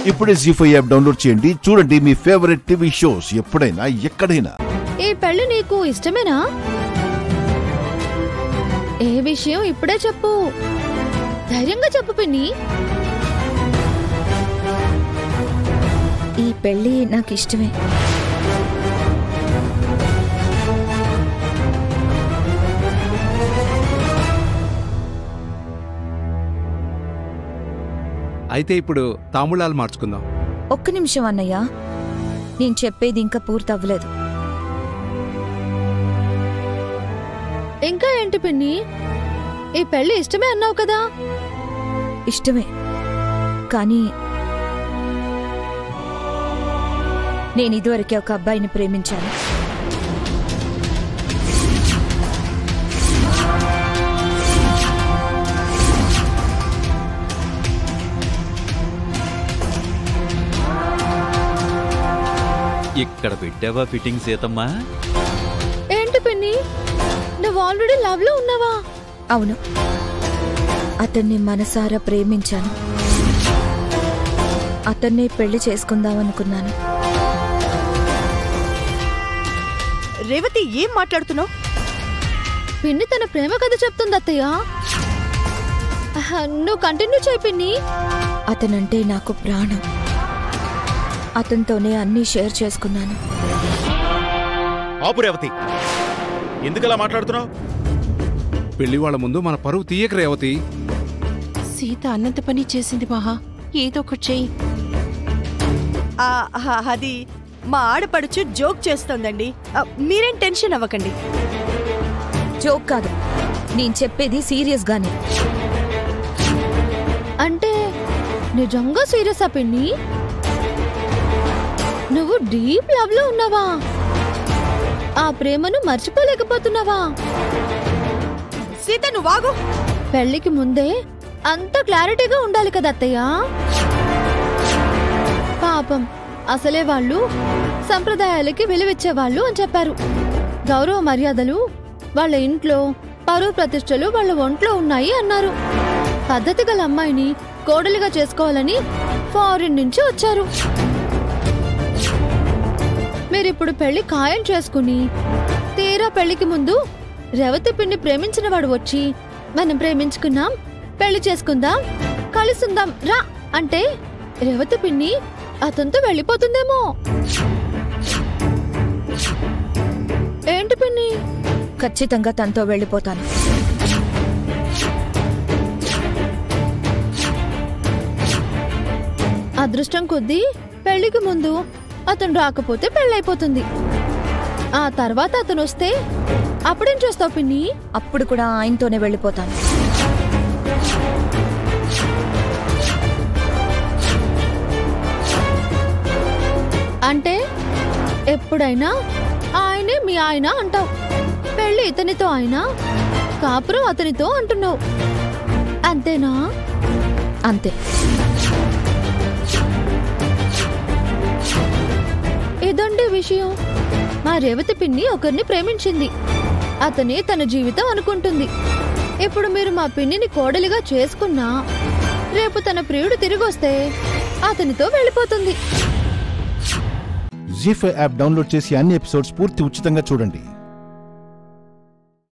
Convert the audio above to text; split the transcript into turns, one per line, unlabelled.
ఇప్పుడే జీ5 app download చేయండి. చూడండి మీ ఫేవరెట్ టీవీ షోస్ ఎప్పుడైనా ఎక్కడైనా.
ఈ పెళ్లి నీకు ఇష్టమేనా? ఏ విషయం ఇప్పుడే చెప్పు. ధైర్యంగా చెప్పు పిన్ని.
ఈ పెళ్లి నాకు ఇష్టమే.
అయితే ఇప్పుడు తాంబూలాలు మార్చుకుందాం.
ఒక్క నిమిషం అన్నయ్య, నేను చెప్పేది ఇంకా పూర్తవ్వలేదు.
ఇంకా ఏంటి పిన్ని? ఈ పెళ్లి ఇష్టమే అన్నావు కదా?
ఇష్టమే, కానీ నేను ఇదివరకే ఒక అబ్బాయిని ప్రేమించాను.
ఇక్కడ పెట్టావా ఫిట్టింగ్ సీతమ్మా?
ఏంటి పిన్ని, నువ్వు ఆల్రెడీ లవ్ లో ఉన్నావా?
అవును, అతన్ని మనసారా ప్రేమించాను. అతన్నే పెళ్లి చేసుకుందామనుకున్నాను.
రేవతి, ఏం మాట్లాడుతున్నావు?
పిన్ని తన ప్రేమ కథ చెప్తుంది అత్తయ్య. నువ్వు కంటిన్యూ చేయి పిన్ని.
అతనంటే నాకు ప్రాణం. అతనితోనే అన్నీ షేర్ చేసుకున్నాను.
ఆపు రేవతి, ఎందుకలా మాట్లాడుతున్నావు?
పెళ్లి వాళ్ళ ముందు మన పరువు తీయక రేవతి.
సీత అన్నంత పని చేసింది మహా, ఏదో ఒకటి చెయ్యి. అది మా ఆడపడుచు జోక్ చేస్తోందండి, మీరేం టెన్షన్ అవ్వకండి.
జోక్ కాదు, నేను చెప్పేది సీరియస్ గానే.
అంటే నిజంగా సీరియసా పిన్ని? నువ్వు డీప్ లవ్ లో ఉన్నావా? ఆ ప్రేమను మర్చిపోలేకపోతున్నావా?
సీత, నువ్వు ఆగు.
పెళ్లికి ముందే అంత క్లారిటీగా ఉండాలి కదా అత్తయ్య. పాపం, అసలే వాళ్ళు సంప్రదాయాలకి విలువిచ్చేవాళ్ళు అని చెప్పారు. గౌరవ మర్యాదలు వాళ్ళ ఇంట్లో, పరువు ప్రతిష్టలు వాళ్ళ ఒంట్లో ఉన్నాయి అన్నారు. పద్ధతి గల అమ్మాయిని కోడలిగా చేసుకోవాలని ఫారిన్ నుంచి వచ్చారు. మీరిప్పుడు పెళ్లి ఖాయం చేసుకుని తీరా పెళ్లికి ముందు రేవతి పిన్ని ప్రేమించిన వాడు వచ్చి మనం ప్రేమించుకున్నాం, పెళ్లి చేసుకుందాం, కలుసుందాం రా అంటే రేవతి పిన్ని అతనితో వెళ్ళిపోతుందేమో. ఏంటి పిన్ని?
ఖచ్చితంగా తనతో వెళ్ళిపోతాను.
అదృష్టం కొద్దీ పెళ్లికి ముందు అతను రాకపోతే పెళ్ళైపోతుంది. ఆ తర్వాత అతను వస్తే అప్పుడేం చేస్తావు పిన్ని?
అప్పుడు కూడా ఆయనతోనే వెళ్ళిపోతాను.
అంటే ఎప్పుడైనా ఆయనే మీ ఆయన అంటావు, పెళ్లి ఇతనితో ఆయన, కాపురం అతనితో అంటున్నావు, అంతేనా?
అంతే.
ఇదండి విషయం. మా రేవతి పిన్ని ఒకరిని ప్రేమించింది, అతనే తన జీవితం అనుకుంటుంది. ఇప్పుడు మీరు మా పిన్నిని కోడలిగా చేసుకున్నా రేపు తన ప్రియుడు తిరిగొస్తే అతనితో వెళ్ళిపోతుంది.
జీ5 యాప్ డౌన్లోడ్ చేసి అన్ని ఎపిసోడ్స్ పూర్తి ఉచితంగా చూడండి.